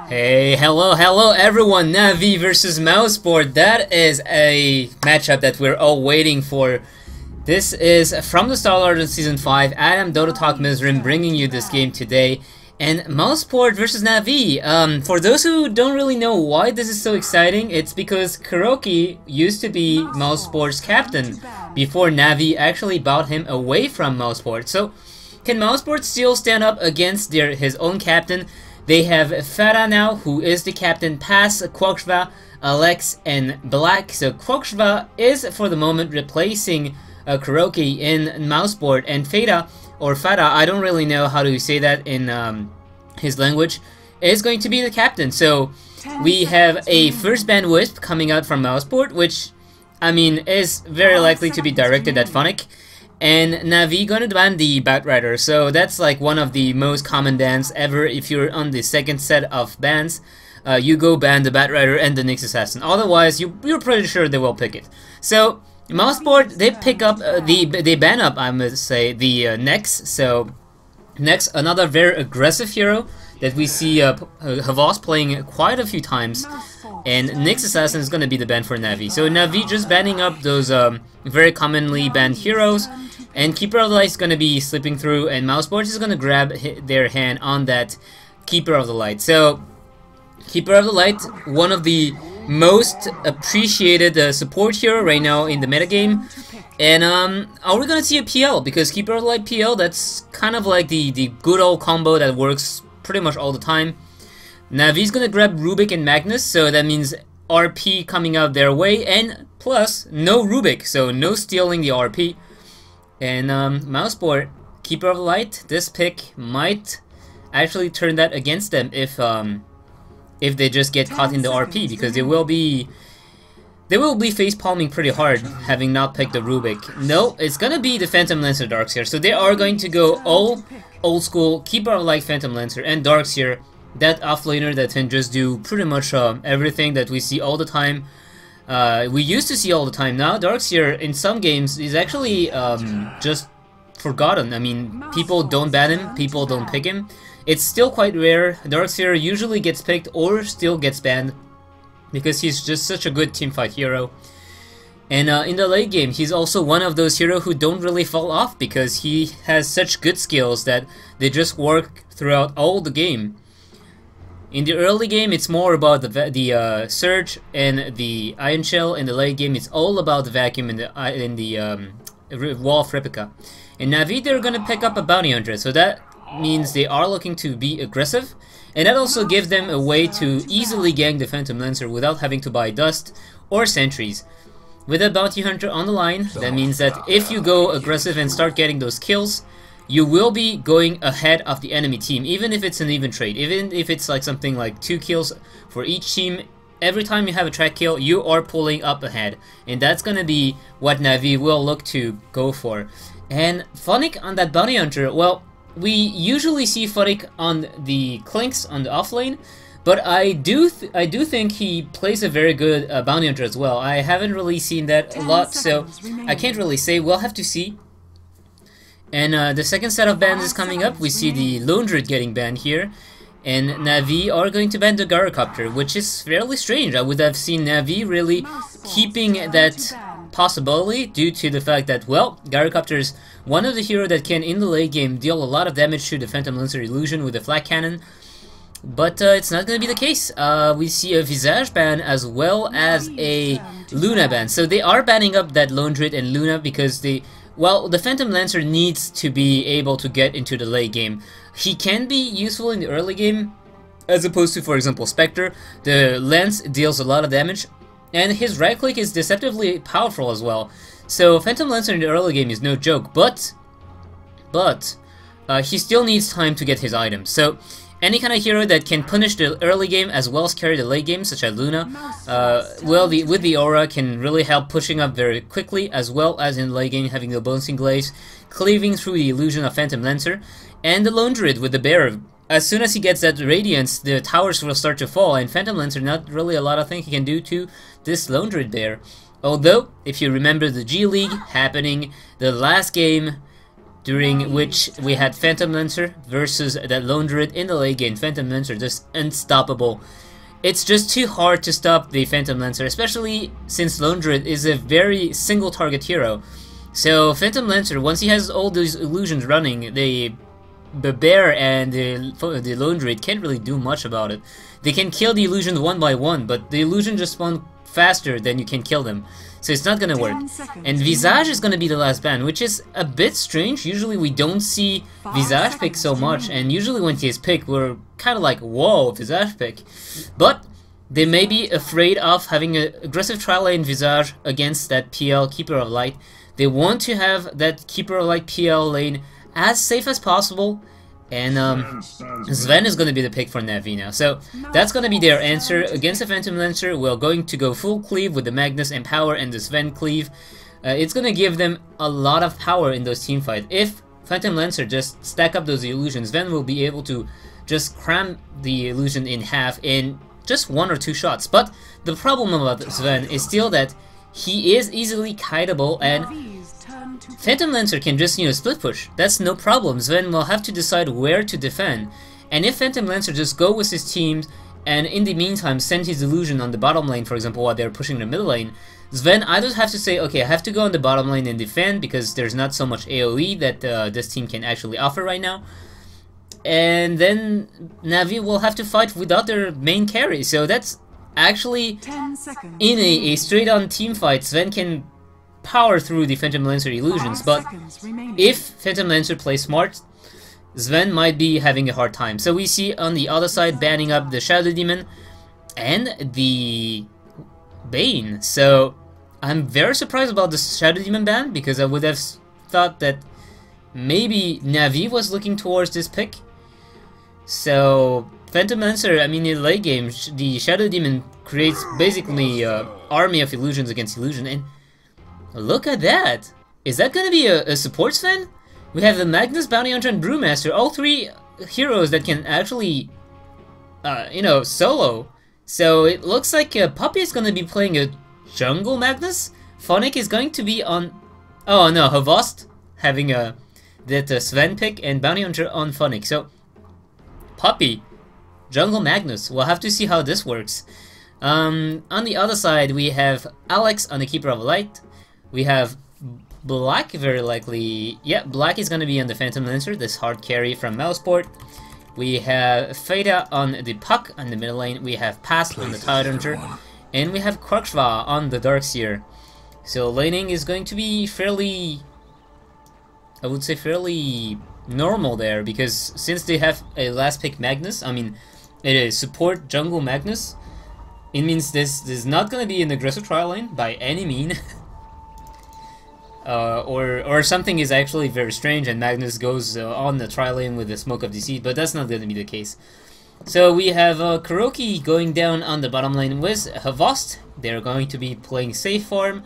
Hey, hello everyone, Navi versus Mousesports. That is a matchup that we're all waiting for. This is from the Starladder Season 5. Adam Dota Talk Myzzrym bringing you this game today. And Mousesports versus Navi. For those who don't really know why this is so exciting, it's because Kuroky used to be Mousesports' captain before Navi actually bought him away from Mousesports. So, can Mousesports still stand up against his own captain? They have Farah now, who is the captain, Pass, Kuroky, Alex, and Black. So Kuroky is, for the moment, replacing Kuroky in Mousesports, and Farah, or Farah, I don't really know how to say that in his language, is going to be the captain. So we have a first ban Wisp coming out from Mousesports, which, I mean, is very likely to be directed at Phonic. And Navi gonna ban the Batrider, so that's like one of the most common bans ever. If you're on the second set of bans, you go ban the Batrider and the Nyx Assassin. Otherwise, you're pretty sure they will pick it. So Mousesports, they pick up they ban up, I must say, the Nyx. So Nyx, another very aggressive hero that we see Havas playing quite a few times. And Nyx Assassin is going to be the ban for Navi. So Navi just banning up those very commonly banned heroes. And Keeper of the Light is going to be slipping through. And Mousesports is going to grab their hand on that Keeper of the Light. So, Keeper of the Light, one of the most appreciated support hero right now in the metagame. And are we going to see a PL? Because Keeper of the Light PL, that's kind of like the good old combo that works pretty much all the time. Navi's gonna grab Rubik and Magnus, so that means RP coming out their way, and plus, no Rubik, so no stealing the RP. And Mousesports, Keeper of the Light, this pick might actually turn that against them if they just get caught in the RP, because they will be face palming pretty hard, having not picked the Rubik. No, it's gonna be the Phantom Lancer Darkseer, so they are going to go all old school, Keeper of the Light Phantom Lancer and Darkseer. That offlaner that can just do pretty much everything that we see all the time. We used to see all the time. Now Darkseer in some games is actually just forgotten. I mean, people don't ban him, people don't pick him. It's still quite rare. Darkseer usually gets picked or still gets banned because he's just such a good teamfight hero. And in the late game, he's also one of those heroes who don't really fall off because he has such good skills that they just work throughout all the game. In the early game, it's more about the Surge and the Iron Shell. In the late game, it's all about the Vacuum and the Wall of Replica. In Navi, they're gonna pick up a Bounty Hunter, so that means they are looking to be aggressive, and that also gives them a way to easily gank the Phantom Lancer without having to buy Dust or Sentries. With a Bounty Hunter on the line, that means that if you go aggressive and start getting those kills, you will be going ahead of the enemy team, even if it's an even trade. Even if it's like something like 2 kills for each team, every time you have a track kill, you are pulling up ahead. And that's gonna be what Navi will look to go for. And Phonic on that Bounty Hunter, well, we usually see Phonic on the Clinks on the offlane, but I do think he plays a very good Bounty Hunter as well. I haven't really seen that a lot, so I can't really say. We'll have to see. And the second set of bans is coming up. We see the Lone Druid getting banned here. And Navi are going to ban the Gyrocopter, which is fairly strange. I would have seen Navi really keeping that possibility due to the fact that, well, Gyrocopter is one of the heroes that can, in the late game, deal a lot of damage to the Phantom Lancer Illusion with the Flak Cannon. But it's not going to be the case. We see a Visage ban as well as a Luna ban. So they are banning up that Lone Druid and Luna because well, the Phantom Lancer needs to be able to get into the late game. He can be useful in the early game, as opposed to, for example, Spectre. The Lance deals a lot of damage, and his right click is deceptively powerful as well. So Phantom Lancer in the early game is no joke, but he still needs time to get his items. So any kind of hero that can punish the early game as well as carry the late game, such as Luna, well, with the aura can really help pushing up very quickly, as well as in late game having the Bouncing Glaze, cleaving through the illusion of Phantom Lancer, and the Lone Druid with the Bear. As soon as he gets that Radiance, the towers will start to fall, and Phantom Lancer, not really a lot of things he can do to this Lone Druid Bear. Although, if you remember the G League happening the last game, during which we had Phantom Lancer versus that Lone Druid in the late game. Phantom Lancer just unstoppable. It's just too hard to stop the Phantom Lancer, especially since Lone Druid is a very single target hero. So Phantom Lancer, once he has all those illusions running, the bear and the Lone Druid can't really do much about it. They can kill the illusions one by one, but the illusion just spawn faster than you can kill them. So it's not gonna work. And Visage is gonna be the last ban, which is a bit strange. Usually we don't see Visage pick so much, and usually when he is picked, we're kind of like, whoa, Visage pick. But they may be afraid of having an aggressive trial lane Visage against that PL Keeper of Light. They want to have that Keeper of Light PL lane as safe as possible. And Sven is going to be the pick for Na'Vi now. So that's going to be their answer. Against the Phantom Lancer, we're going to go full cleave with the Magnus and Power and the Sven cleave. It's going to give them a lot of power in those team fights. If Phantom Lancer just stack up those illusions, Sven will be able to just cram the illusion in half in just 1 or 2 shots. But the problem about Sven is still that he is easily kiteable, and Phantom Lancer can just, split push. That's no problem. Sven will have to decide where to defend. And if Phantom Lancer just go with his team and in the meantime send his illusion on the bottom lane, for example, while they're pushing the middle lane, Sven either have to say, okay, I have to go on the bottom lane and defend because there's not so much AoE that this team can actually offer right now. And then Na'Vi will have to fight without their main carry. So that's actually, in a straight-on team fight, Sven can power through the Phantom Lancer illusions, but if Phantom Lancer plays smart, Sven might be having a hard time. So we see on the other side banning up the Shadow Demon and the Bane. So I'm very surprised about the Shadow Demon ban, because I would have thought that maybe Na'Vi was looking towards this pick. So Phantom Lancer, I mean, in the late game, the Shadow Demon creates basically an army of illusions against illusion, and look at that! Is that gonna be a support Sven? We have the Magnus, Bounty Hunter, and Brewmaster, all 3 heroes that can actually, solo. So it looks like Puppy is gonna be playing a Jungle Magnus. Phonic is going to be on... Oh no, Havost having that Sven pick, and Bounty Hunter on Phonic. So, Puppy, Jungle Magnus. We'll have to see how this works. On the other side, we have Alex on the Keeper of Light. We have Black, very likely. Yeah, Black is going to be on the Phantom Lancer, this hard carry from Mousesports. We have Fada on the Puck on the middle lane. We have Past on the Tide Hunter. And we have Krokshva on the Darkseer. So laning is going to be fairly, I would say fairly normal there, because since they have a last pick Magnus, I mean, it is support Jungle Magnus, it means this is not going to be an aggressive trial lane by any mean. Or something is actually very strange and Magnus goes on the trial lane with the Smoke of Deceit, but that's not going to be the case. So we have Kuroky going down on the bottom lane with Havost. They're going to be playing safe farm.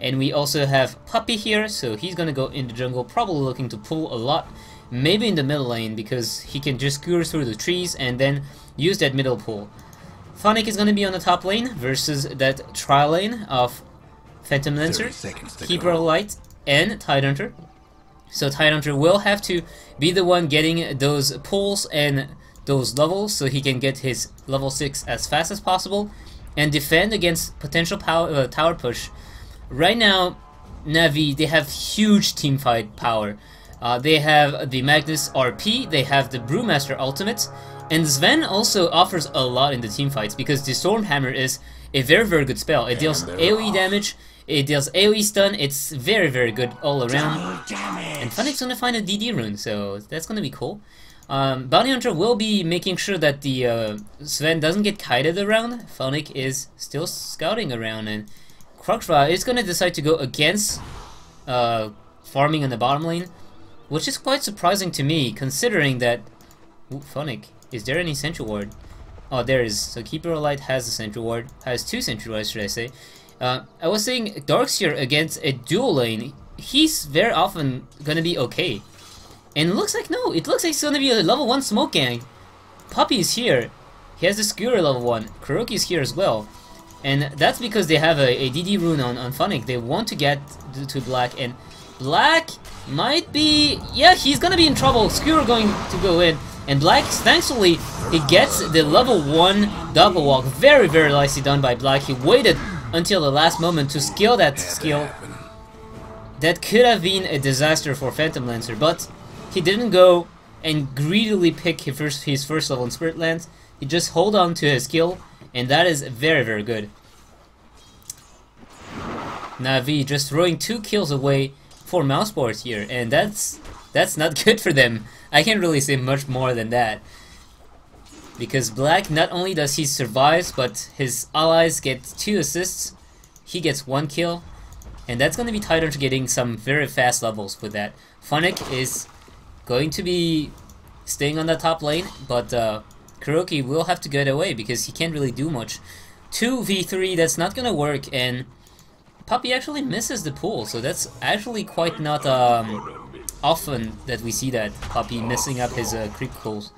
And we also have Puppy here, so he's going to go in the jungle, probably looking to pull a lot. Maybe in the middle lane, because he can just skewer through the trees and then use that middle pull. Phonic is going to be on the top lane versus that trial lane of Phantom Lancer, Keeper of Light, and Tide Hunter. So Tide Hunter will have to be the one getting those pulls and those levels so he can get his level 6 as fast as possible and defend against potential tower push. Right now, Na'Vi, they have huge teamfight power. They have the Magnus RP, they have the Brewmaster ultimate, and Sven also offers a lot in the teamfights because the Stormhammer is a very, very good spell. It deals AoE damage, it deals AoE stun, it's very, very good all around. And Phonic's gonna find a DD rune, so that's gonna be cool. Bounty Hunter will be making sure that the Sven doesn't get kited around. Phonic is still scouting around, and Krokshva is gonna decide to go against farming in the bottom lane, which is quite surprising to me, considering that... Ooh, Phonic, is there any Sentry Ward? Oh, there is. So Keeper of Light has a Sentry Ward, has 2 Sentry Wards, should I say. I was saying Darkseer against a dual lane, he's very often gonna be okay. And it looks like, no, it looks like it's gonna be a level 1 Smoke Gang. Puppy is here. He has the Skewer level 1. Kuroky is here as well. And that's because they have a DD rune on Phonic. They want to get to Black, and Black Might be... yeah, he's gonna be in trouble. Skewer going to go in. And Black, thankfully, he gets the level 1 double walk. Very, very nicely done by Black. He waited until the last moment to skill that skill. That could have been a disaster for Phantom Lancer, but he didn't go and greedily pick his first level in Spirit Lance. He just hold on to his skill, and that is very, very good. Na'Vi just throwing 2 kills away for Mousesports here, and that's not good for them. I can't really say much more than that. Because Black, not only does he survive, but his allies get 2 assists. He gets 1 kill. And that's going to be Tidehunter getting some very fast levels with that. Funnick is going to be staying on the top lane, but Kuroky will have to get away because he can't really do much. 2v3, that's not going to work, and Puppy actually misses the pull, so that's actually quite not often that we see that, Puppy messing up his creep pulls.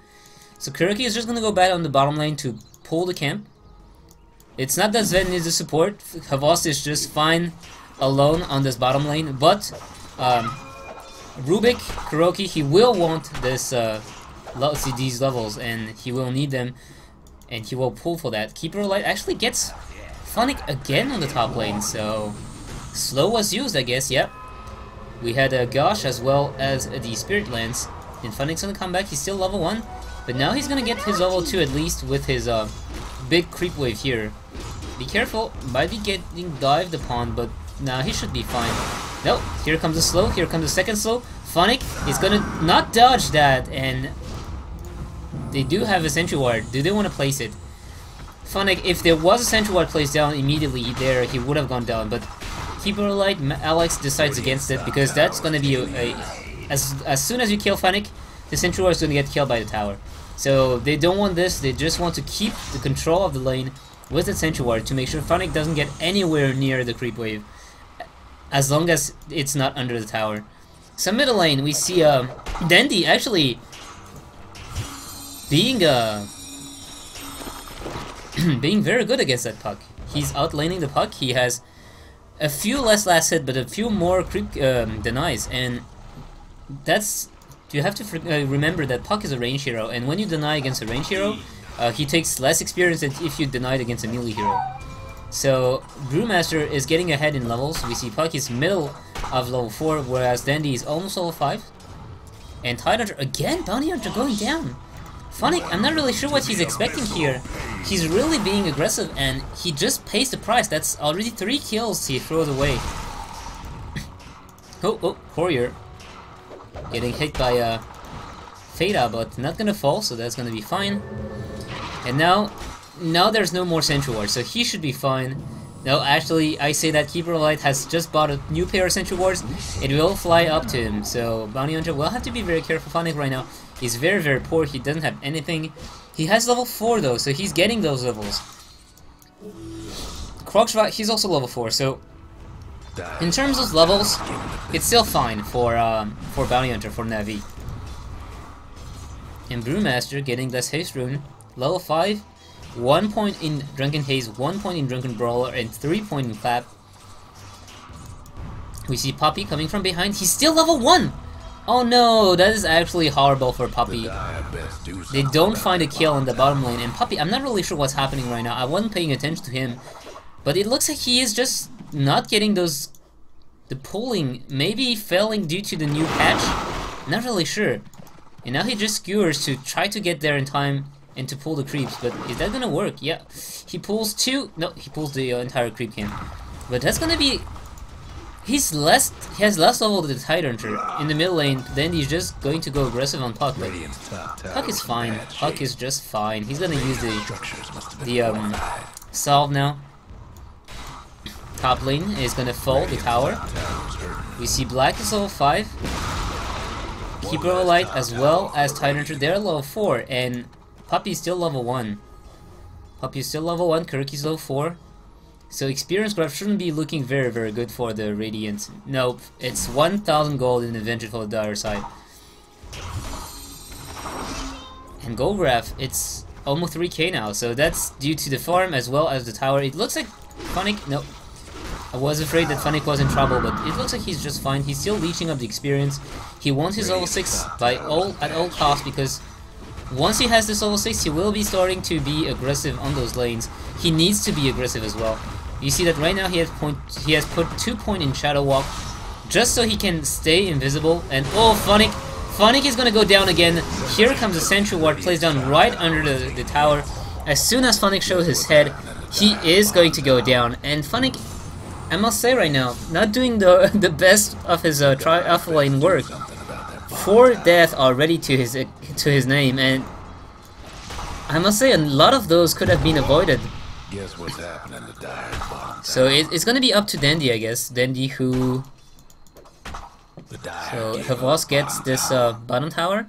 So Kuroky is just going to go back on the bottom lane to pull the camp. It's not that Sven needs the support, Havas is just fine alone on this bottom lane, but Rubik, Kuroky, he will want this these levels, and he will need them, and he will pull for that. Keeper Light actually gets Funnick again on the top lane, so slow was used, I guess. Yep. We had Gosh as well as the Spirit Lance, and Funnick's gonna come back. He's still level 1, but now he's gonna get his level 2 at least with his big creep wave here. Be careful, might be getting dived upon, but nah, he should be fine. Nope, here comes the slow, here comes the second slow. Funnick is gonna not dodge that, and they do have a Sentry Ward. Do they want to place it? Funnick, if there was a Sentry Ward placed down immediately there, he would have gone down, but Keeper Light, Alex decides against it, because that's gonna be as soon as you kill Funnick, the Sentry Ward is gonna get killed by the tower. So they don't want this, they just want to keep the control of the lane with the Sentry Ward to make sure Funnick doesn't get anywhere near the creep wave, as long as it's not under the tower. So middle lane, we see Dandy actually being being very good against that puck. He's outlaning the puck. He has a few less last hit, but a few more creep denies, and that's, you have to remember that Puck is a range hero, and when you deny against a range hero, he takes less experience than if you denied against a melee hero. So Brewmaster is getting ahead in levels. We see Puck is middle of level 4, whereas Dandy is almost level 5. And Tidehunter again, Bounty Hunter going down. Funnick, I'm not really sure what he's expecting here. He's really being aggressive, and he just pays the price. That's already 3 kills he throws away. Oh, Courier getting hit by Fada, but not gonna fall, so that's gonna be fine. And now there's no more Sentry Ward, so he should be fine. No, actually, I say that Keeper Light has just bought a new pair of Sentry Wards. It will fly up to him, so Bounty Hunter will have to be very careful. Funnick right now, he's very, very poor. He doesn't have anything. He has level 4 though, so he's getting those levels. Krogshva, he's also level 4, so in terms of levels, it's still fine for Bounty Hunter, for Na'Vi. And Brewmaster getting this Haste Rune, level 5, 1 point in Drunken Haze, 1 point in Drunken Brawler, and 3 points in Clap. We see Puppy coming from behind. He's still level 1! Oh no, that is actually horrible for Puppy. They don't find a kill on the bottom lane, and Puppy, I'm not really sure what's happening right now. I wasn't paying attention to him, but it looks like he is just not getting the pulling, maybe failing due to the new patch. Not really sure. And now he just skewers to try to get there in time and to pull the creeps, but is that gonna work? Yeah, he pulls 2. No, he pulls the entire creep camp. But that's gonna be. He has less level than the Tidehunter in the middle lane. Then he's just going to go aggressive on Puck. But Puck is fine. Puck is just fine. He's gonna use the salve now. Top lane is gonna fall the tower. We see Black is level 5. Keeper of Light as well as Tidehunter, they're level 4, and Puppy's still level 1. Puppy's still level 1, Kuroky's level 4. So experience graph shouldn't be looking very, very good for the Radiant. Nope, it's 1,000 gold in the Vengeance for the other side. And gold graph, it's almost 3k now, so that's due to the farm as well as the tower. It looks like Funnick, nope. I was afraid that Funnick was in trouble, but it looks like he's just fine. He's still leeching up the experience. He wants his level 6 at all costs, because once he has this level 6, he will be starting to be aggressive on those lanes. He needs to be aggressive as well. You see that right now he has put 2 points in Shadow Walk, just so he can stay invisible. And oh, Funnick is gonna go down again. Here comes a Sentry Ward, plays down right under the tower. As soon as Funnick shows his head, he is going to go down. And Funnick, I must say right now, not doing the best of his off-lane work. 4 death already to his name, and I must say a lot of those could have been avoided. Guess what's happening to Dire? So it's gonna be up to Dandy, I guess. Dandy who. So Havas gets this bottom tower.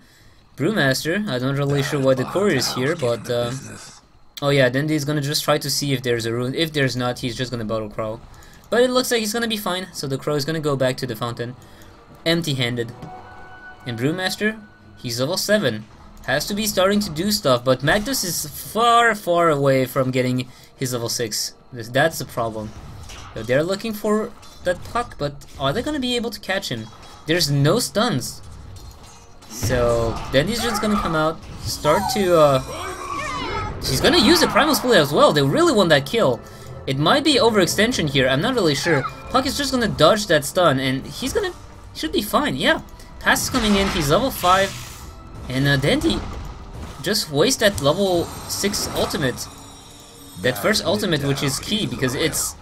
Brewmaster, I'm not really sure why the courier is here, but oh yeah, Dandy is gonna just try to see if there's a rune. If there's not, he's just gonna battle Crow. But it looks like he's gonna be fine, so the Crow is gonna go back to the fountain, empty-handed. And Brewmaster, he's level 7. Has to be starting to do stuff, but Magnus is far, far away from getting his level 6. That's the problem. So they're looking for that puck, but are they gonna be able to catch him? There's no stuns. So then he's just gonna come out, start to he's gonna use the Primal Split as well. They really want that kill. It might be overextension here, I'm not really sure. Puck is just gonna dodge that stun, and he should be fine, yeah. Pass is coming in, he's level 5, and Dandy just waste that level 6 ultimate. That first ultimate, which is key, because it's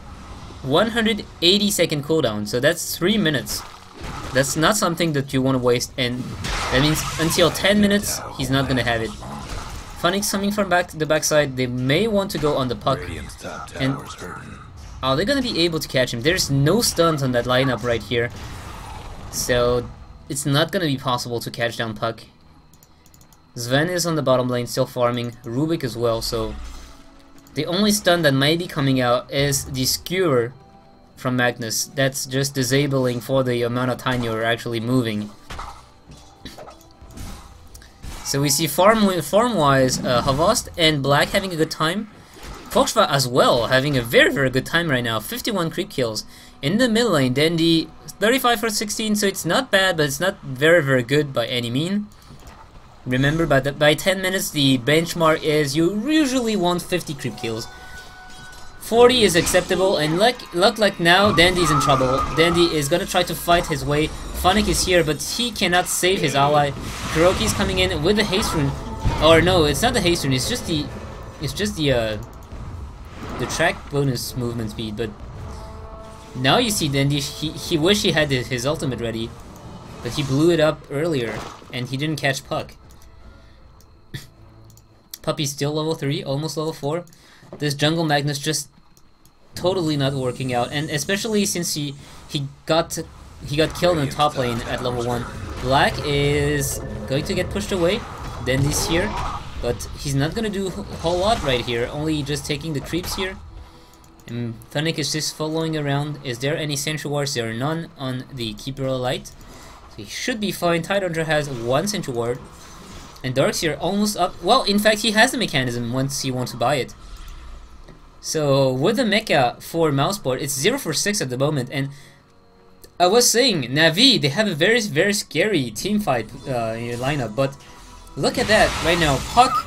180-second cooldown, so that's 3 minutes. That's not something that you want to waste, and that means until 10 minutes, he's not gonna have it. Funnick's coming from the backside. They may want to go on the puck, and are they gonna be able to catch him? There's no stuns on that lineup right here, so it's not gonna be possible to catch down puck. Sven is on the bottom lane still farming, Rubik as well, so the only stun that might be coming out is the Skewer from Magnus. That's just disabling for the amount of time you're actually moving. So we see farm-wise, Havast and Black having a good time. Foxva as well having a very, very good time right now. 51 creep kills. In the mid lane, Dandy 35 for 16, so it's not bad, but it's not very, very good by any mean. Remember, by 10 minutes, the benchmark is you usually want 50 creep kills. 40 is acceptable, and look like now Dandy's in trouble. Dandy is gonna try to fight his way. Funnick is here, but he cannot save his ally. Kuroky is coming in with the haste rune. Or no, it's not the haste rune. It's just the track bonus movement speed. But now you see Dandy. He wished he had his ultimate ready, but he blew it up earlier, and he didn't catch Puck. Puppy's still level 3, almost level 4. This jungle Magnus just totally not working out, and especially since he got killed in the top lane at level 1. Black is going to get pushed away. Dandy's here, but he's not gonna do a whole lot right here. Only just taking the creeps here. And Funnick is just following around. Is there any sentry wards? There are none on the Keeper of Light. So he should be fine. Tidehunter has 1 sentry ward. And Darkseer almost up. Well, in fact, he has the mechanism once he wants to buy it. So with the mecha for Mousesports, it's 0 for 6 at the moment. And I was saying, Na'Vi, they have a very, very scary teamfight lineup. But look at that right now. Puck,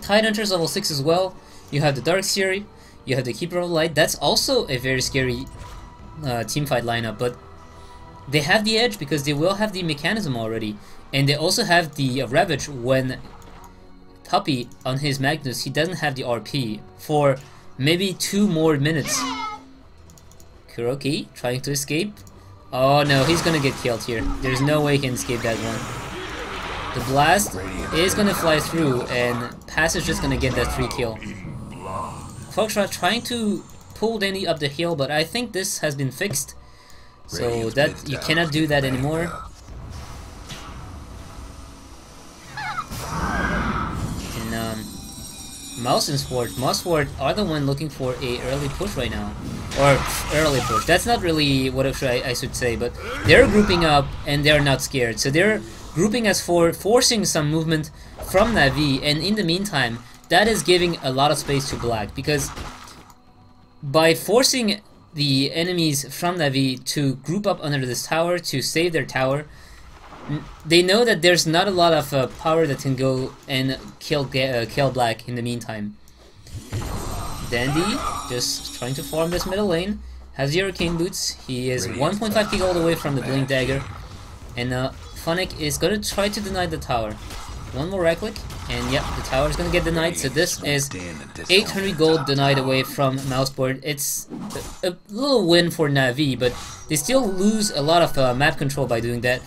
Tidehunter's level 6 as well. You have the Darkseer, you have the Keeper of Light. That's also a very scary teamfight lineup. But they have the edge because they will have the mechanism already. And they also have the Ravage when Puppy on his Magnus, he doesn't have the RP for maybe 2 more minutes. Kuroky trying to escape. Oh no, he's gonna get killed here. There's no way he can escape that one. The blast is gonna fly through, and Pass is just gonna get that 3 kill. Foxtrot trying to pull Danny up the hill, but I think this has been fixed, so that you cannot do that anymore. Mousesports are the one looking for a early push right now. Or early push. That's not really what I should say, but they're grouping up and they're not scared. So they're grouping as for forcing some movement from Na'Vi, and in the meantime, that is giving a lot of space to Black, because by forcing the enemies from Na'Vi to group up under this tower to save their tower. They know that there's not a lot of power that can go and kill Black in the meantime. Dandy just trying to farm this middle lane. Has the arcane boots. He is 1.5k gold away from the blink dagger, and Funnick is gonna try to deny the tower. One more right click, and yep, the tower is gonna get denied. So this is 800 gold denied away from Mousesports. It's a little win for Na'Vi, but they still lose a lot of map control by doing that.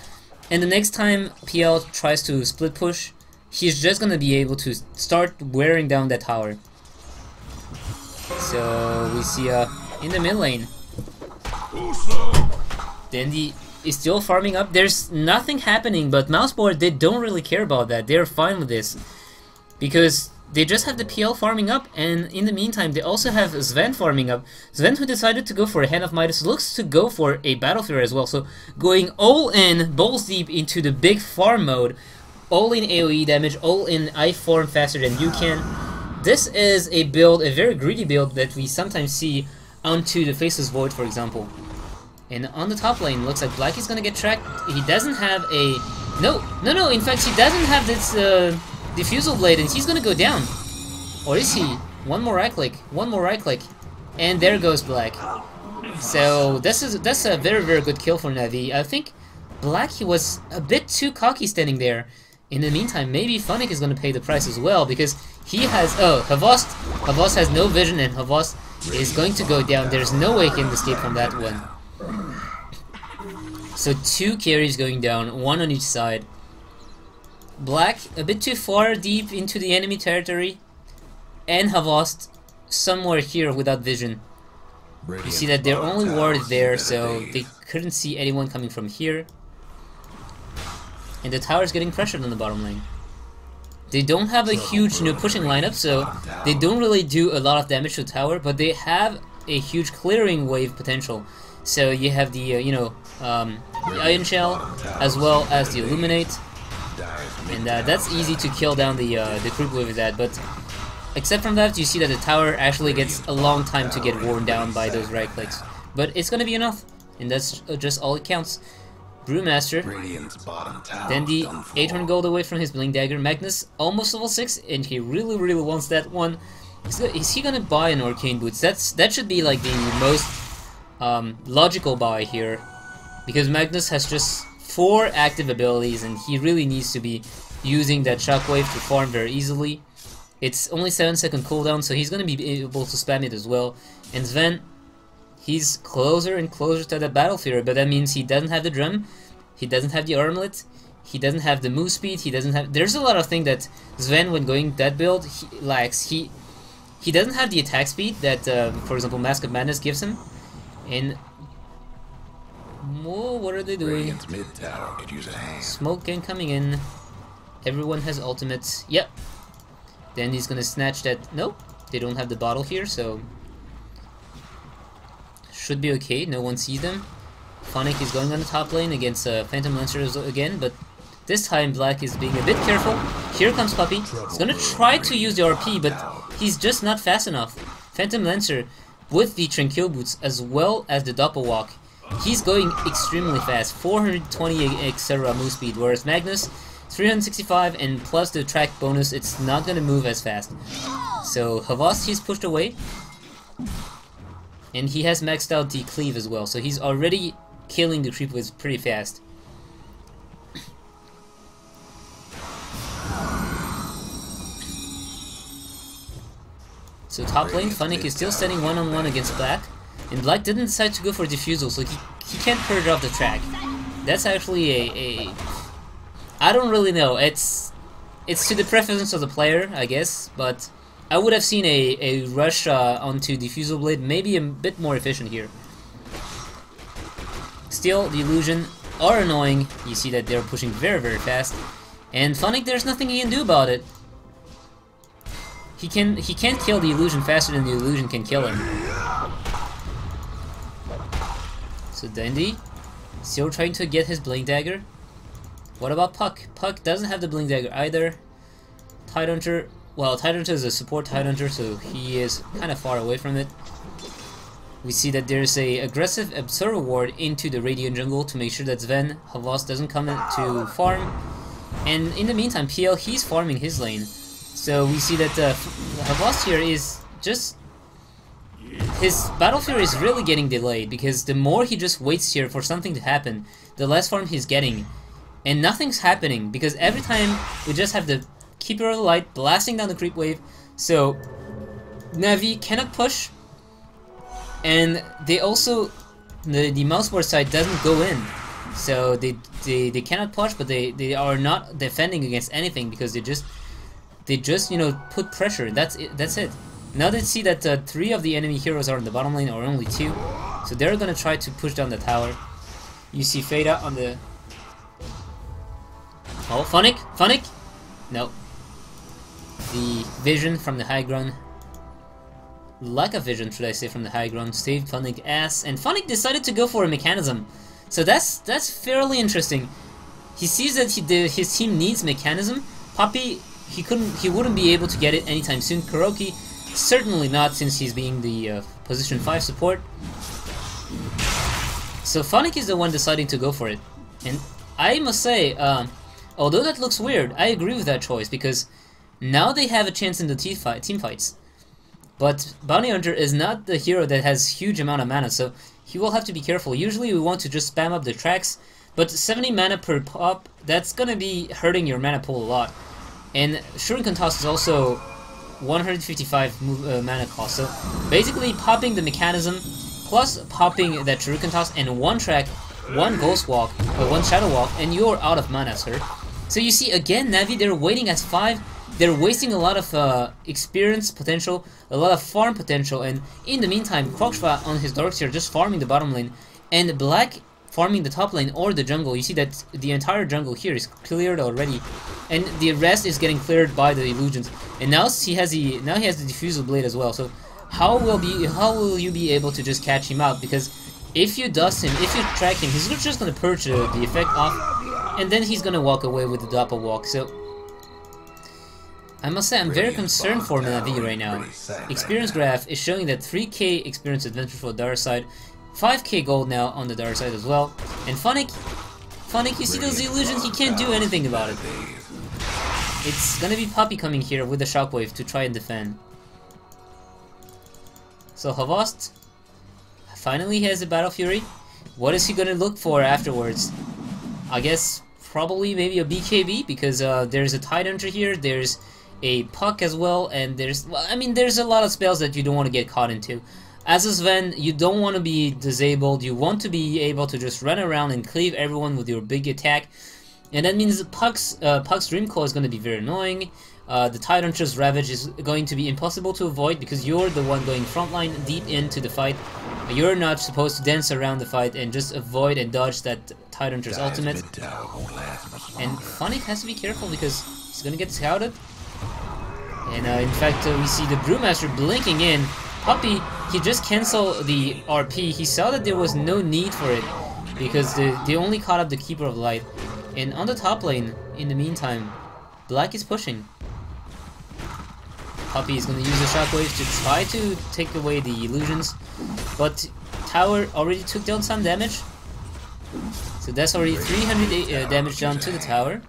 And the next time PL tries to split push, he's just gonna be able to start wearing down that tower. So we see in the mid lane, Dandy is still farming up. There's nothing happening, but Mousesports, they don't really care about that. They're fine with this because they just have the PL farming up, and in the meantime they also have Sven farming up. Sven, who decided to go for a Hand of Midas, looks to go for a Battlefield as well, so going all in, balls deep into the big farm mode, all in AoE damage, all in I farm faster than you can. This is a build, a very greedy build that we sometimes see onto the Faceless Void, for example. And on the top lane, looks like Black is gonna get tracked. He doesn't have a... No, in fact, he doesn't have this Diffusal Blade, and he's gonna go down. Or is he? One more right click, and there goes Black. So that's a very, very good kill for Na'Vi. I think Black, he was a bit too cocky standing there. In the meantime, maybe Funnick is gonna pay the price as well, because he has... Oh, Havas has no vision, and Havas is going to go down. There's no way he can escape from that one. So 2 carries going down, 1 on each side. Black a bit too far deep into the enemy territory, and Havas somewhere here without vision. You see that they're only warded there, so they couldn't see anyone coming from here. And the tower's getting pressured on the bottom lane. They don't have a huge pushing lineup, so they don't really do a lot of damage to the tower, but they have a huge clearing wave potential. So you have the the Iron Shell as well as the Illuminate, and that's easy to kill down the creep wave with that. But except from that, you see that the tower actually gets a long time to get worn down by those right clicks. But it's gonna be enough, and that's just all it counts. Brewmaster, Dandy, 800 gold away from his Blink Dagger. Magnus almost level 6, and he really, really wants that one. Is he gonna buy an Arcane Boots? That should be like the most logical buy here, because Magnus has just 4 active abilities, and he really needs to be using that Shockwave to farm very easily. It's only 7-second cooldown, so he's gonna be able to spam it as well. And Sven, he's closer and closer to the Battlefield, but that means he doesn't have the drum, he doesn't have the armlet, he doesn't have the move speed, he doesn't have... There's a lot of things that Sven, when going that build, he lacks. He doesn't have the attack speed that, for example, Mask of Madness gives him. And... Whoa, what are they doing? Smoke gang coming in. Everyone has ultimates. Yep. Then he's gonna snatch that... Nope, they don't have the bottle here, so... Should be okay, no one sees them. Funnick is going on the top lane against Phantom Lancer again, but this time Black is being a bit careful. Here comes Puppy. He's gonna try to use the RP, but he's just not fast enough. Phantom Lancer with the Tranquil Boots as well as the Doppel Walk. He's going extremely fast, 420 etc. move speed, whereas Magnus 365 and plus the track bonus, it's not gonna move as fast. So Havas, he's pushed away. And he has maxed out the cleave as well, so he's already killing the creep waves pretty fast. So top lane, Funnick is still standing one-on-one against Black, and Black didn't decide to go for Diffusal, so he can't purge off the track. That's actually a I don't really know. It's to the preference of the player, I guess, but I would have seen a rush onto Diffusal Blade, maybe a bit more efficient here. Still, the Illusion are annoying. You see that they're pushing very, very fast. And Funnick, there's nothing he can do about it. He can't kill the Illusion faster than the Illusion can kill him. So Dandy, still trying to get his Blink Dagger. What about Puck? Puck doesn't have the Blink Dagger either. Tidehunter, well, Tidehunter is a support Tidehunter, so he is kind of far away from it. We see that there's a aggressive Observer Ward into the Radiant jungle to make sure that Sven Havas doesn't come in to farm. And in the meantime, PL, he's farming his lane. So we see that Havas here is just... his Battle Fury is really getting delayed, because the more he just waits here for something to happen, the less farm he's getting. And nothing's happening, because every time we just have the Keeper of the Light blasting down the creep wave, so Na'Vi cannot push, and they also, the Mousesports side doesn't go in, so they cannot push, but they are not defending against anything, because they just you know, put pressure. That's it. Now they see that 3 of the enemy heroes are in the bottom lane, or only 2, so they're gonna try to push down the tower. You see Fada on the... oh, Funnick? No. The vision from the high ground, lack of vision, should I say, from the high ground, saved Funnick ass, and Funnick decided to go for a mechanism. So that's fairly interesting. He sees that his team needs mechanism. Poppy, he wouldn't be able to get it anytime soon. Kuroky, certainly not, since he's being the position 5 support. So Funnick is the one deciding to go for it, and I must say, although that looks weird, I agree with that choice, because now they have a chance in the team fights. But Bounty Hunter is not the hero that has huge amount of mana, so he will have to be careful. Usually we want to just spam up the tracks, but 70 mana per pop, that's gonna be hurting your mana pool a lot. And Shuriken Toss is also 155 mana cost, so basically popping the mechanism, plus popping that Shuriken Toss, and 1 track, 1 Ghost Walk, or 1 Shadow Walk, and you're out of mana, sir. So you see, again, Na'Vi, they're waiting as 5, they're wasting a lot of experience potential, a lot of farm potential, and in the meantime, Krokshva on his Darkseer just farming the bottom lane, and Black farming the top lane or the jungle. You see that the entire jungle here is cleared already, and the rest is getting cleared by the illusions. And now he has the Diffusal Blade as well. So how will you be able to just catch him out? Because if you dust him, if you track him, he's just gonna purge the effect off, and then he's gonna walk away with the Doppel Walk. So I must say, I'm very concerned for Na'Vi right now. Experience graph is showing that 3k experience advantage for the dark side, 5k gold now on the dark side as well. And Funnick, you see those illusions? He can't do anything about it. It's gonna be Poppy coming here with the shockwave to try and defend. So Havast finally has a Battle Fury. What is he gonna look for afterwards? I guess probably maybe a BKB, because there's a Tide Hunter here, there's a Puck as well, and there's a lot of spells that you don't want to get caught into. As a Sven, you don't want to be disabled, you want to be able to just run around and cleave everyone with your big attack, and that means Puck's Dream Claw is going to be very annoying. The Tide Hunter's Ravage is going to be impossible to avoid, because you're the one going frontline deep into the fight. You're not supposed to dance around the fight and just avoid and dodge that Tide Hunter's ultimate. And Funnick has to be careful, because he's going to get scouted. And in fact, we see the Brewmaster blinking in. Poppy, he just canceled the RP. He saw that there was no need for it, because they only caught up the Keeper of Light. And on the top lane, in the meantime, Black is pushing. Poppy is going to use the Shockwave to try to take away the illusions, but Tower already took down some damage. So that's already 300 damage down to the Tower.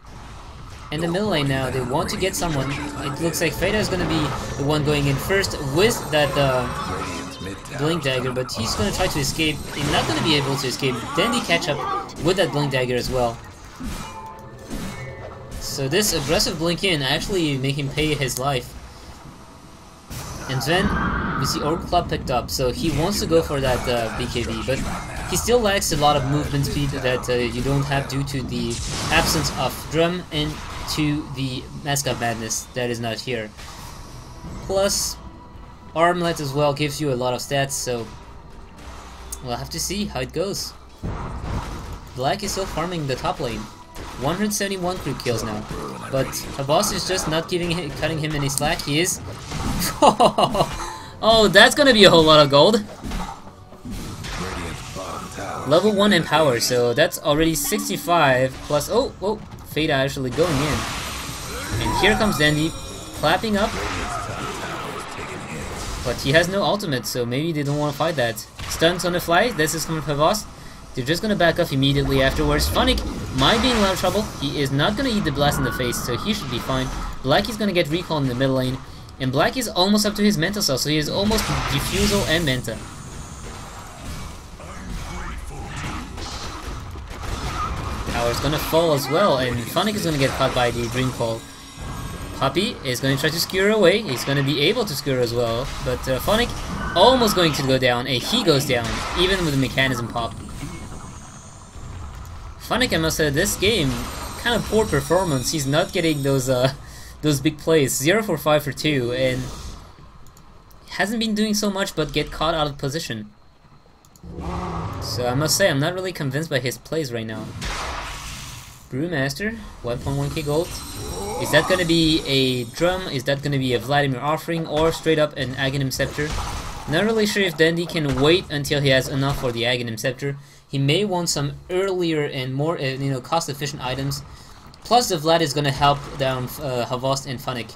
And the middle lane now, they want to get someone. It looks like Fada is going to be the one going in first with that Blink Dagger, but he's going to try to escape. He's not going to be able to escape. Then they catch up with that Blink Dagger as well. So this aggressive Blink in actually make him pay his life. And then we see Orb Club picked up, so he wants to go for that BKB, but he still lacks a lot of movement speed that you don't have due to the absence of Drum and to the Mask of Madness that is not here. Plus, Armlet as well gives you a lot of stats, so we'll have to see how it goes. Black is still farming the top lane. 171 creep kills now, but Havas is just not cutting him any slack. He is. Oh, that's gonna be a whole lot of gold. Level 1 in power, so that's already 65 plus. Oh, Fada actually going in, and here comes Dandy, clapping up, but he has no ultimate, so maybe they don't want to fight that. stuns on the fly. This is coming from Havas. They're just gonna back off immediately afterwards. Funnick might be in a lot of trouble. He is not gonna eat the blast in the face, so he should be fine. Black is gonna get recall in the middle lane. And Black is almost up to his Manta cell, so he is almost Diffusal and Manta. Tower's gonna fall as well, and Funnick is gonna get caught by the Dream Call. Puppey is gonna try to skewer away. He's gonna be able to skewer as well, but Funnick almost going to go down, and he goes down, even with the Mechanism pop. Funnick, I must say, this game, kind of poor performance. He's not getting those big plays. 0 for 5 for 2, and hasn't been doing so much but get caught out of position. So I must say, I'm not really convinced by his plays right now. Brewmaster, 1.1k gold. Is that gonna be a drum? Is that gonna be a Vladimir offering, or straight up an Aghanim Scepter? Not really sure if Dandy can wait until he has enough for the Aghanim Scepter. He may want some earlier and more, cost-efficient items. Plus, the Vlad is gonna help down Havas and Funnick,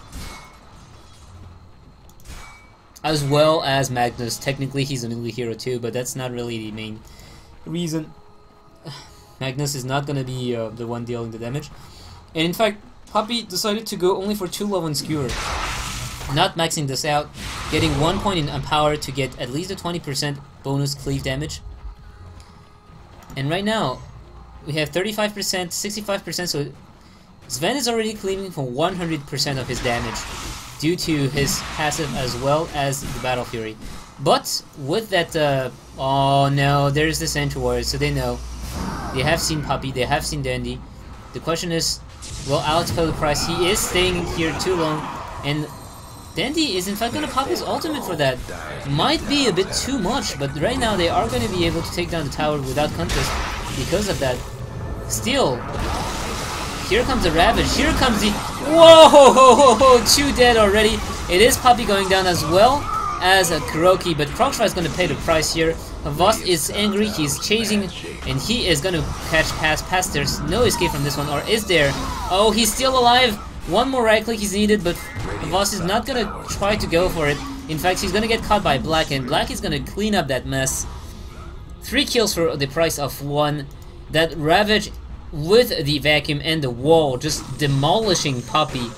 as well as Magnus. Technically, he's a melee hero too, but that's not really the main reason. Magnus is not gonna be the one dealing the damage. And in fact, Puppey decided to go only for 2 level in Skewer, not maxing this out, getting 1 point in power to get at least a 20% bonus cleave damage. And right now, we have 35%, 65%, so Sven is already cleaving for 100% of his damage due to his passive as well as the Battle Fury. But with that, oh no, there's the Sentry Warrior, so they know. They have seen Puppey, they have seen Dandy. The question is, will Alex pay the price? He is staying here too long, and Dandy is in fact going to pop his ultimate for that. Might be a bit too much, but right now they are going to be able to take down the tower without contest because of that. Still, here comes the Ravage, here comes the... Whoa! 2 dead already. It is Puppey going down as well as Kuroky, but Krogshra is going to pay the price here. Havas is angry, he's chasing, and he is going to catch past. There's no escape from this one, or is there? Oh, he's still alive! One more right click is needed, but Havas is not going to try to go for it. In fact, he's going to get caught by Black, and Black is going to clean up that mess. 3 kills for the price of 1. That Ravage with the vacuum and the wall just demolishing Puppey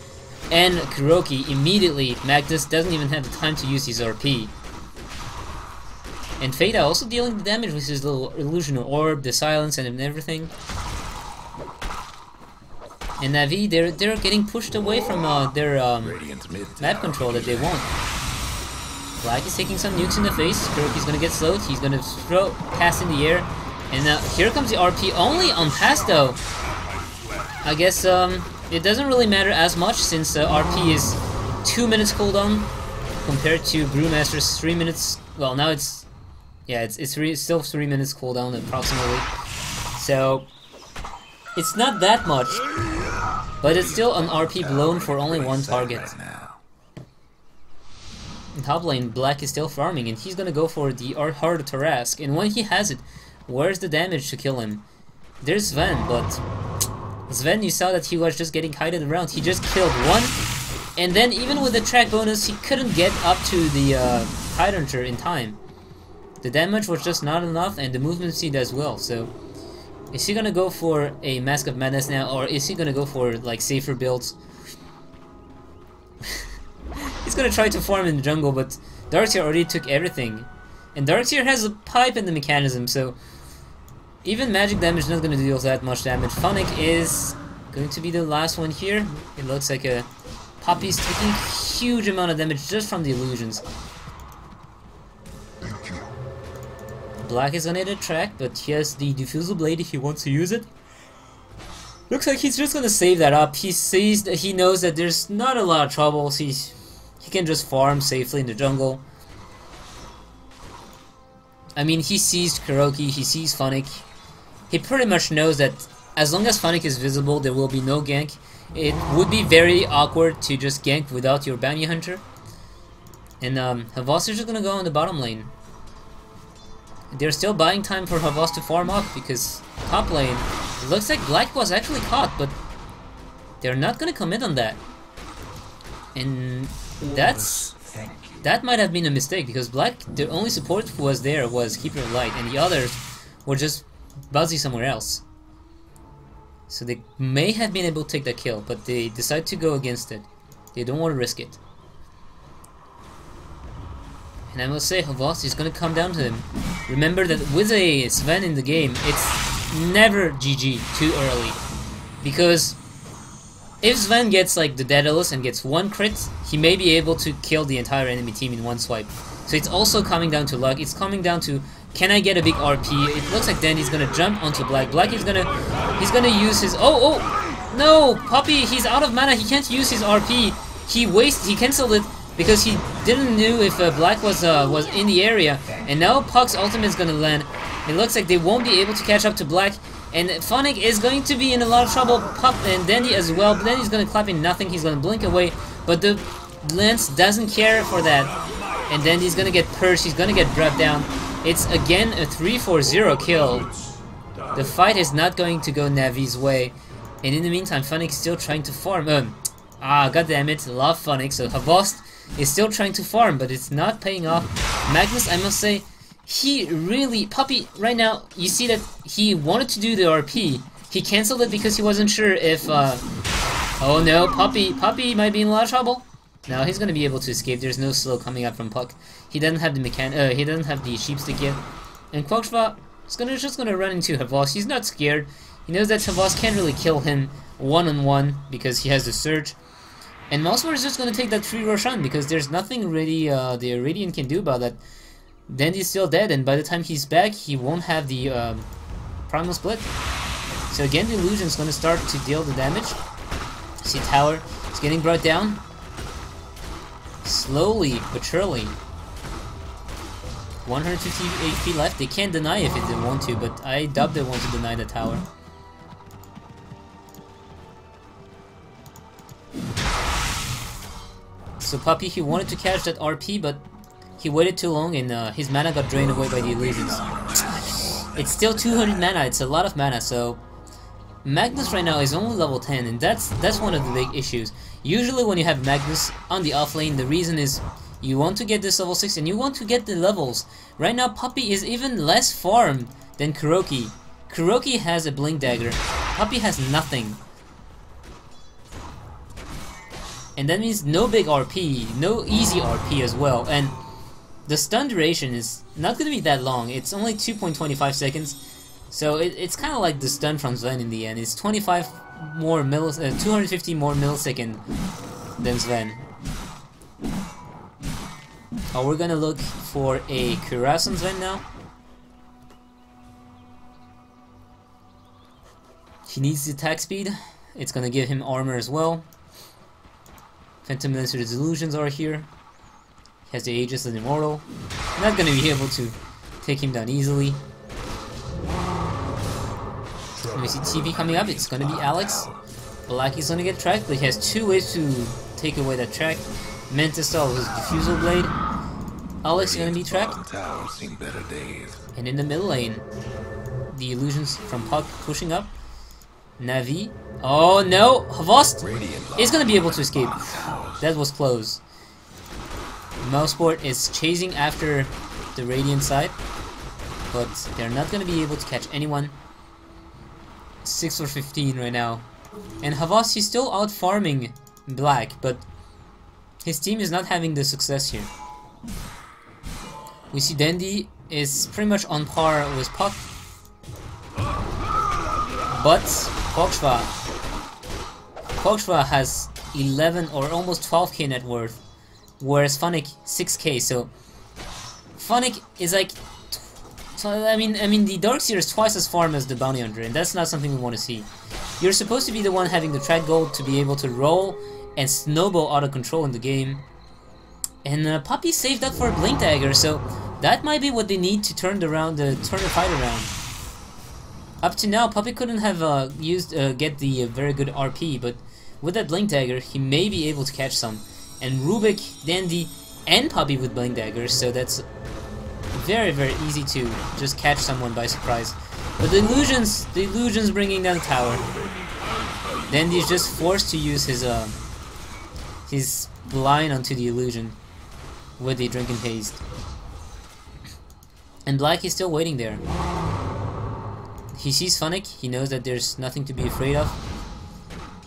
and Kuroky immediately. Magnus doesn't even have the time to use his RP. And Fada also dealing the damage with his little illusional orb, the silence and everything. And Navi, they're getting pushed away from their map control that they want. Black is taking some nukes in the face. Kuroky's gonna get slowed. He's gonna throw pass in the air. And here comes the RP only on pass though. I guess it doesn't really matter as much since RP is 2 minutes cooldown compared to Brewmaster's 3 minutes. Well, now it's still 3 minutes cooldown approximately. So it's not that much, but it's still an RP blown for only 1 target. In top lane, Black is still farming, and he's gonna go for the hard Tarask. And when he has it, where's the damage to kill him? There's Sven, but Sven, you saw that he was just getting kited around. He just killed 1, and then even with the track bonus, he couldn't get up to the Tyrantcher in time. The damage was just not enough, and the movement speed as well. So, is he gonna go for a Mask of Madness now, or is he gonna go for like safer builds? He's gonna try to farm in the jungle, but Darkseer already took everything, and Darkseer has a pipe in the mechanism, so even magic damage is not gonna deal that much damage. Funnick is going to be the last one here. It looks like a Puppey's taking huge amount of damage just from the illusions. Black is gonna hit a track, but he has the Diffusal Blade if he wants to use it. Looks like he's just gonna save that up. He sees that he knows that there's not a lot of troubles. He can just farm safely in the jungle. I mean, he sees Kuroky, he sees Funnick. He pretty much knows that as long as Funnick is visible, there will be no gank. It would be very awkward to just gank without your bounty hunter. And Havas is just gonna go on the bottom lane. They're still buying time for Havas to farm up because top lane, it looks like Black was actually caught, but they're not gonna commit on that. And that's that might have been a mistake, because Black, the only support who was there was Keeper of Light, and the others were just busy somewhere else. So they may have been able to take that kill, but they decide to go against it. They don't want to risk it. And I must say, Havas is going to come down to him. Remember that with a Sven in the game, it's never GG too early. Because if Sven gets like the Daedalus and gets one crit, he may be able to kill the entire enemy team in one swipe. So it's also coming down to luck. It's coming down to, can I get a big RP? It looks like Dandy's gonna jump onto Black. Black is he's gonna use his, oh no, Puppy, he's out of mana. He can't use his RP. He canceled it because he didn't knew if Black was in the area. And now Puck's ultimate is gonna land. It looks like they won't be able to catch up to Black. And Phonic is going to be in a lot of trouble. Pup and Dandy as well. Dandy's gonna clap in nothing. He's gonna blink away. But the Lance doesn't care for that. And Dandy's gonna get purged. He's gonna get brought down. It's again a 3-4-0 kill. The fight is not going to go Navi's way. And in the meantime, Phonic is still trying to farm. Goddammit, love Phonic. So Havost is still trying to farm, but it's not paying off. Magnus, I must say, he really, Puppy, right now, you see that he wanted to do the RP. He cancelled it because he wasn't sure if, oh no, Puppy might be in a lot of trouble. Now he's gonna be able to escape. There's no slow coming out from Puck. He doesn't have the he doesn't have the sheepstick yet. And Quokshva is just gonna run into Havas. He's not scared. He knows that Havas can't really kill him one-on-one because he has the surge. And Mousesports is just gonna take that 3 Roshan because there's nothing really the Iridian can do about that. Dandy's still dead, and by the time he's back, he won't have the Primal Split. So again, the Illusion's gonna start to deal the damage. See Tower is getting brought down. Slowly but surely. 150 HP left. They can't deny if they want to, but I doubt they want to deny the tower. So Puppy, he wanted to catch that RP, but he waited too long and his mana got drained away by the illusions. It's still 200 mana, it's a lot of mana, so Magnus right now is only level 10, and that's one of the big issues. Usually when you have Magnus on the offlane, the reason is you want to get this level 6 and you want to get the levels. Right now Puppy is even less farmed than Kuroky. Kuroky has a Blink Dagger, Puppy has nothing. And that means no big RP, no easy RP as well, and the stun duration is not going to be that long. It's only 2.25 seconds, so it's kind of like the stun from Sven in the end. It's 250 more millisecond than Sven. Oh, we're gonna look for a Cuirass on Sven now. He needs the attack speed. It's gonna give him armor as well. Phantom Lancer's illusions are here. He has the Aegis and Immortal. Not gonna be able to take him down easily. Let me see TV coming up. It's gonna be Alex. Black is gonna get tracked, but he has 2 ways to take away that track. Mantisol with his Diffusal Blade. Alex is gonna be tracked. And in the middle lane, the illusions from Puck pushing up. Navi. Oh no! Havost is gonna be able to escape. That was close. Mousesports is chasing after the Radiant side, but they're not gonna be able to catch anyone. 6 or 15 right now. And Havas, he's still out farming Black, but his team is not having the success here. We see Dandy is pretty much on par with Puck, but Quokshva has 11 or almost 12k net worth, whereas Phonic 6k. So Phonic is like, I mean the Darkseer is twice as farm as the Bounty Hunter, and that's not something we want to see. You're supposed to be the one having the track gold to be able to roll and snowball out of control in the game. And Puppy saved up for a Blink Dagger, so that might be what they need to turn the fight around. Up to now, Puppy couldn't have get the very good RP, but with that Blink Dagger, he may be able to catch some. And Rubik, Dandy, and Puppy with Blink Daggers, so that's very, very easy to just catch someone by surprise. But the illusions bringing down the tower. Dandy is just forced to use his blind onto the illusion. with the Drunken Haste. And Black is still waiting there. He sees Funnick, he knows that there's nothing to be afraid of.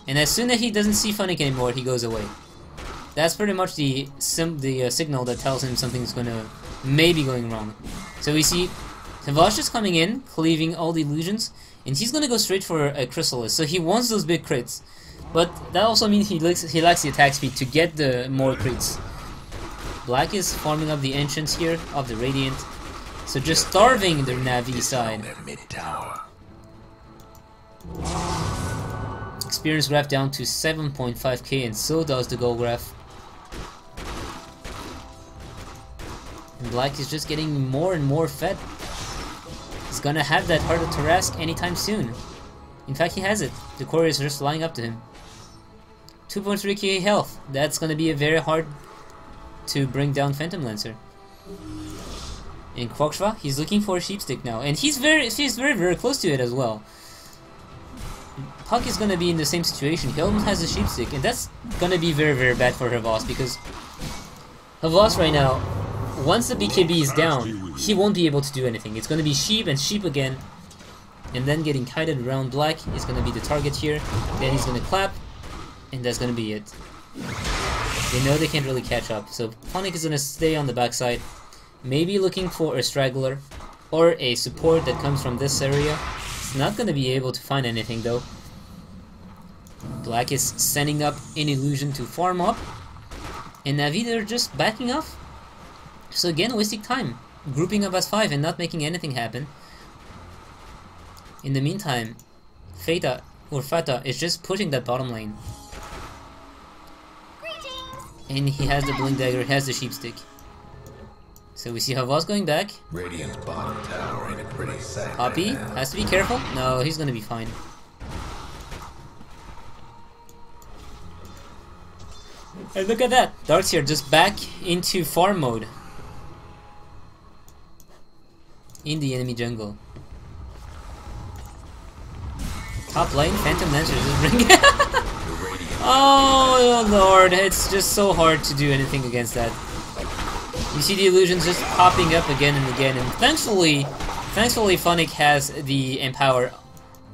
And as soon as he doesn't see Funnick anymore, he goes away. That's pretty much the signal that tells him something's gonna maybe going wrong. So we see Havash is coming in, cleaving all the illusions, and he's gonna go straight for a Chrysalis. So he wants those big crits, but that also means he lacks the attack speed to get the more crits. Black is farming up the enchants here of the Radiant, so just starving their Navi side. Experience graph down to 7.5k, and so does the gold graph. And Black is just getting more and more fed. He's gonna have that Heart of Tarask anytime soon. In fact, he has it. The core is just lying up to him. 2.3k health. That's gonna be very hard to bring down Phantom Lancer. In Kwokshva, he's looking for a Sheepstick now, and he's very close to it as well. Puck is gonna be in the same situation. He almost has a Sheepstick, and that's gonna be very bad for Havas, because Havas right now, once the BKB is down, he won't be able to do anything. It's gonna be Sheep and Sheep again, and then getting kited around Black is gonna be the target here. Then he's gonna clap, and that's gonna be it. They know they can't really catch up, so Funnick is gonna stay on the backside, maybe looking for a straggler or a support that comes from this area. He's not gonna be able to find anything though. Black is sending up an illusion to farm up, and Navi, they're just backing off. So again, wasting time, grouping up as 5 and not making anything happen. In the meantime, Fata is just pushing that bottom lane. And he has the Blink Dagger, he has the Sheepstick. So we see Havas going back. Radiant's bottom tower in a pretty sad Poppy has to be careful. No, he's gonna be fine. And look at that! Darkseer just back into farm mode in the enemy jungle. Top lane, Phantom Lancer is just bringing. Oh lord, it's just so hard to do anything against that. You see the illusions just popping up again and again, and thankfully Funnick has the Empower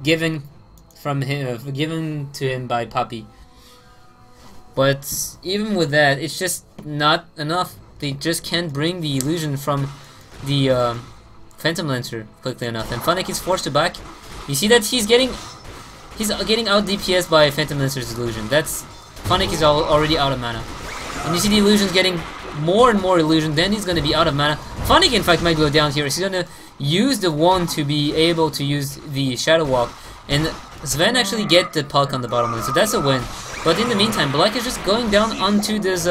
given to him by Poppy. But even with that, it's just not enough. They just can't bring the illusion from the Phantom Lancer quickly enough, and Funnick is forced to back. You see that he's getting out DPS by Phantom Lancer's illusion. That's Funnick is already out of mana, and you see the illusions getting more and more illusion. Then he's gonna be out of mana. Funnick, in fact, might go down here. He's gonna use the wand to be able to use the Shadow Walk, and Sven actually get the puck on the bottom lane, so that's a win. But in the meantime, Black is just going down onto this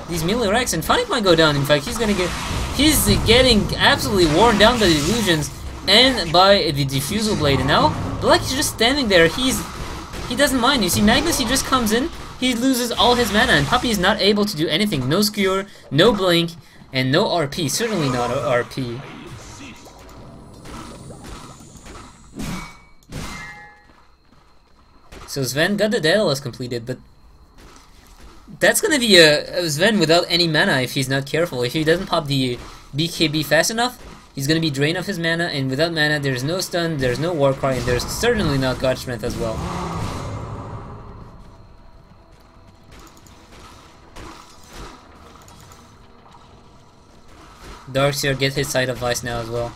these melee racks, and Funnick might go down. In fact, he's getting absolutely worn down by the illusions and by the Diffusal Blade. And now Black is just standing there. He doesn't mind. You see, Magnus, he just comes in, he loses all his mana, and Puppy is not able to do anything. No Skewer, no Blink, and no RP. Certainly not RP. So Sven got the Daedalus completed, but that's gonna be a Sven without any mana if he's not careful. If he doesn't pop the BKB fast enough, he's gonna be drained of his mana, and without mana, there's no stun, there's no Warcry, and there's certainly not God Strength as well. Darkseer gets his Sight of Vice now as well.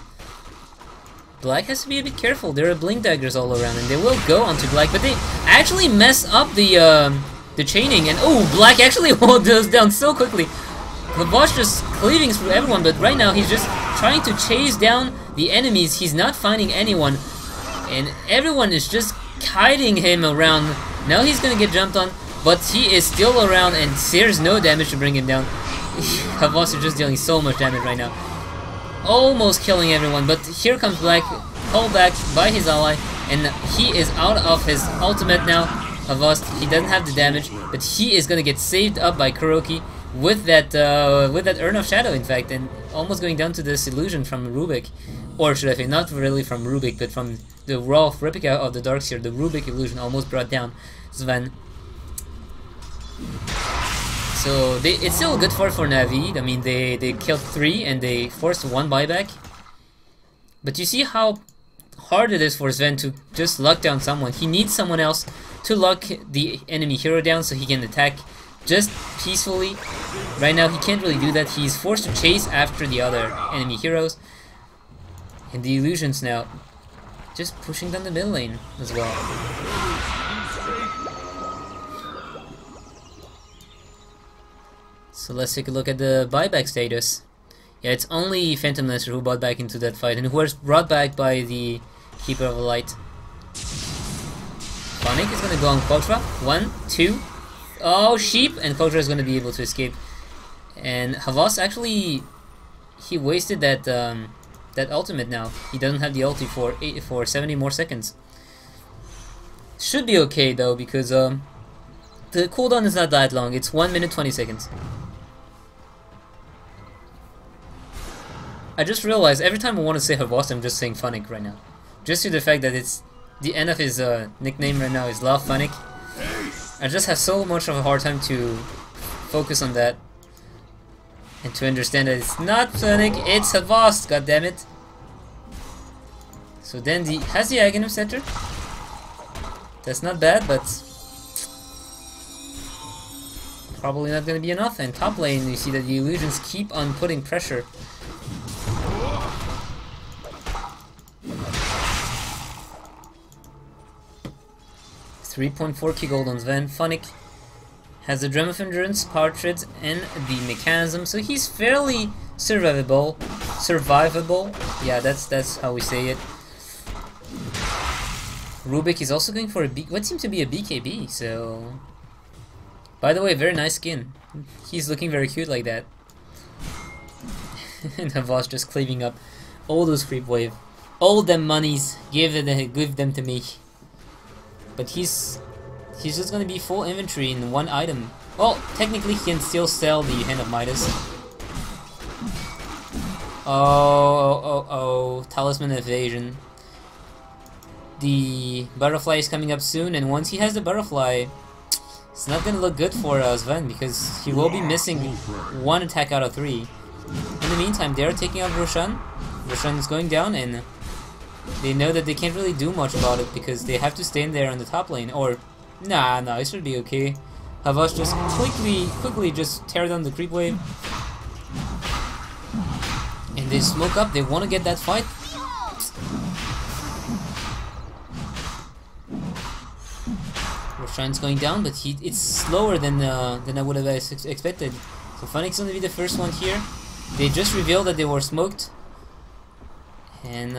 Black has to be a bit careful. There are Blink Daggers all around, and they will go onto Black, but they actually mess up the chaining, and oh, Black actually goes down so quickly. The boss just cleaving through everyone, but right now he's just trying to chase down the enemies. He's not finding anyone, and everyone is just kiting him around. Now he's gonna get jumped on, but he is still around, and there's no damage to bring him down. Havas is just dealing so much damage right now. Almost killing everyone, but here comes Black, pulled back by his ally, and he is out of his ultimate now. Havas, he doesn't have the damage, but he is gonna get saved up by Kuroky with that Urn of Shadow, in fact, and almost going down to this illusion from Rubik, or should I say, not really from Rubik, but from the raw replica of the Darkseer. The Rubik illusion almost brought down Sven. So it's still good for Navi. I mean, they killed 3 and they forced 1 buyback. But you see how hard it is for Sven to just lock down someone. He needs someone else to lock the enemy hero down so he can attack just peacefully. Right now he can't really do that. He's forced to chase after the other enemy heroes. And the illusions now just pushing down the mid lane as well. So let's take a look at the buyback status. Yeah, it's only Phantom Lancer who bought back into that fight and who was brought back by the Keeper of the Light. Phonic is gonna go on Quotra. 1, 2. Oh, Sheep! And Quotra is gonna be able to escape. And Havas actually, he wasted that that ultimate now. He doesn't have the ulti for 70 more seconds. Should be okay though, because the cooldown is not that long. It's 1 minute 20 seconds. I just realized every time I want to say Havas, I'm just saying Phonic right now. Just to the fact that it's the end of his nickname right now is Love Phonic. I just have so much of a hard time to focus on that and to understand that it's not Phonic, it's Havas, goddammit. So then has the Aghanim Scepter. That's not bad, but probably not gonna be enough. And top lane, you see that the illusions keep on putting pressure. 3.4k gold on Sven. Phonic has the Drum of Endurance, Partridge, and the Mechanism, so he's fairly survivable. Yeah, that's how we say it. Rubik is also going for what seems to be a BKB, so... By the way, very nice skin. He's looking very cute like that. And Havas just cleaving up all those creep wave. All them monies, give them to me. But he's just gonna be full inventory in 1 item. Well, technically he can still sell the Hand of Midas. Oh, Talisman Evasion. The butterfly is coming up soon, and once he has the butterfly, it's not gonna look good for Sven, because he will be missing 1 attack out of 3. In the meantime, they are taking out Roshan. Roshan is going down, and they know that they can't really do much about it because they have to stay in there on the top lane. Or, nah, it should be okay. Havas just quickly just tear down the creep wave. And they smoke up, they want to get that fight. Roshan's going down, but it's slower than I would have expected. So Phonic's gonna be the first one here. They just revealed that they were smoked. And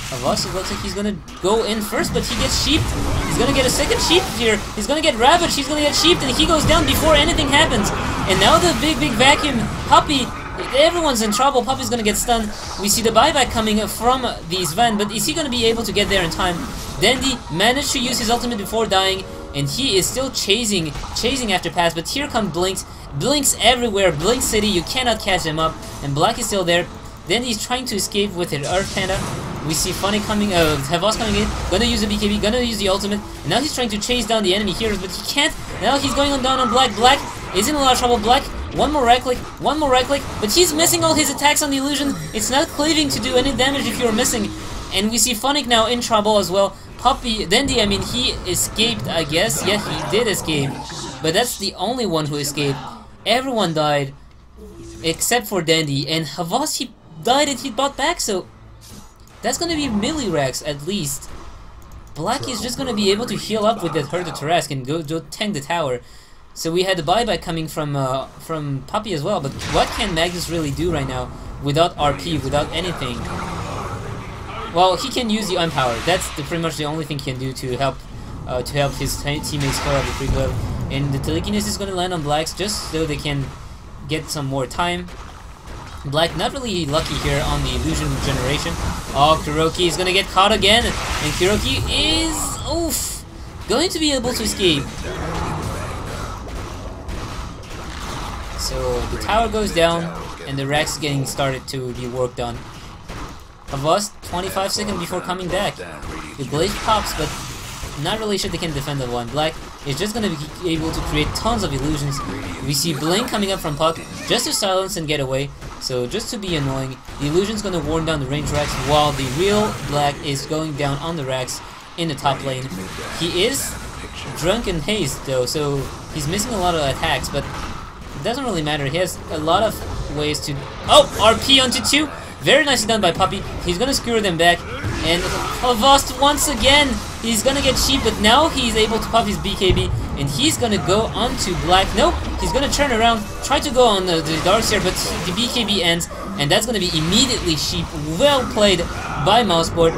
Havas, it looks like he's gonna go in first, but he gets sheeped. He's gonna get a second sheep here. He's gonna get ravaged, he's gonna get sheeped, and he goes down before anything happens. And now the big vacuum, Puppy, everyone's in trouble. Puppy's gonna get stunned. We see the buyback coming from the Sven, but is he gonna be able to get there in time? Dandy managed to use his ultimate before dying, and he is still chasing after Pass, but here comes Blinks. Blinks everywhere, Blink City, you cannot catch him up, and Black is still there. Then he's trying to escape with an Earth Panda. We see Phonic coming, Havas coming in, gonna use the BKB, gonna use the ultimate, and now he's trying to chase down the enemy heroes, but he can't. Now he's going down on Black. Black is in a lot of trouble. Black, one more right click, but he's missing all his attacks on the illusion. It's not cleaving to do any damage if you're missing. And we see Phonic now in trouble as well. Puppy, Dandy, I mean, he escaped, I guess. Yeah, he did escape, but that's the only one who escaped. Everyone died, except for Dandy, and Havas, he died and he bought back, so that's gonna be Millirex at least. Black is just gonna be able to heal up with that Herd of Tarrasque and go tank the tower. So we had the buyback coming from Puppy as well, but what can Magnus really do right now without RP, without anything? Well, he can use the Unpower. That's pretty much the only thing he can do to help his teammates clear out the free glove. And the Telekinesis is going to land on Blacks just so they can get some more time. Black not really lucky here on the illusion generation. Oh, Kuroky is going to get caught again, and Kuroky is going to be able to escape. So the tower goes down, and the Rex is getting started to be worked on. Havas 25 seconds before coming back. The Blaze pops, but not really sure they can defend the one. Black is just gonna be able to create tons of illusions. We see Blink coming up from Puck just to silence and get away. So just to be annoying, the illusion's gonna warn down the range racks while the real Black is going down on the racks in the top lane. He is drunk and hazed though, so he's missing a lot of attacks, but it doesn't really matter. He has a lot of ways to... Oh! RP onto 2! Very nicely done by Puppey. He's gonna skewer them back. And Havost once again, he's gonna get cheap, but now he's able to pop his BKB, and he's gonna go onto Black. Nope, he's gonna turn around, try to go on the Darkseer, but the BKB ends, and that's gonna be immediately cheap. Well played by Mousesport.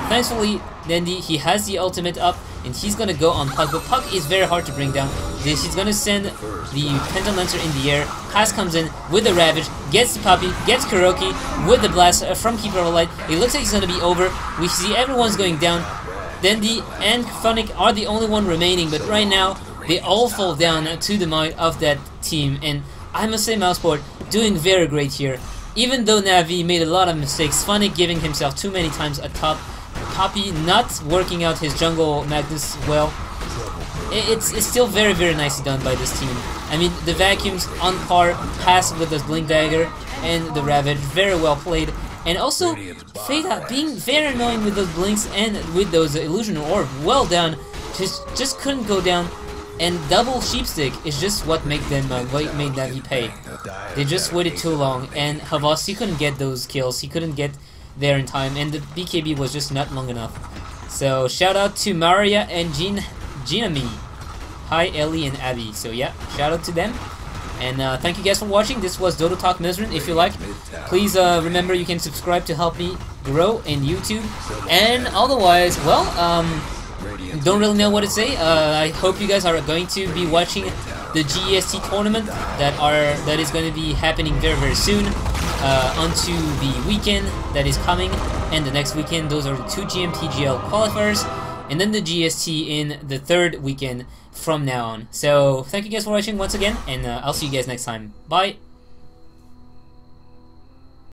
Thankfully, Dandy, he has the ultimate up, and he's gonna go on Puck, but Puck is very hard to bring down. He's gonna send the Pentalancer in the air. Haas comes in with the Ravage, gets the Puppey, gets Kuroky with the Blast from Keeper of Light. It looks like it's gonna be over. We see everyone's going down. Dandy and Funnick are the only one remaining, but right now they all fall down to the might of that team. And I must say, Mousesport doing very great here. Even though Navi made a lot of mistakes, Funnick giving himself too many times atop, Puppey not working out his jungle Magnus well. It's still very, very nicely done by this team. I mean, the vacuums on par, Pass with the Blink Dagger and the Ravage, very well played. And also, Fada being very annoying with those blinks and with those illusion orb, well done. Just couldn't go down. And double Sheepstick is just what made Navi pay. They just waited too long, and Havas, he couldn't get those kills. He couldn't get there in time, and the BKB was just not long enough. So shout out to Maria and Jinami. Hi Ellie and Abby. So yeah, shout out to them. And thank you guys for watching. This was Dodo Talk Myzzrym. If you like, please remember you can subscribe to help me grow in YouTube. And otherwise, well, don't really know what to say. I hope you guys are going to be watching the GEST tournament that is going to be happening very, very soon. Onto the weekend that is coming, and the next weekend. Those are the 2 GMTGL qualifiers, and then the GST in the 3rd weekend from now on. So thank you guys for watching once again, and I'll see you guys next time. Bye!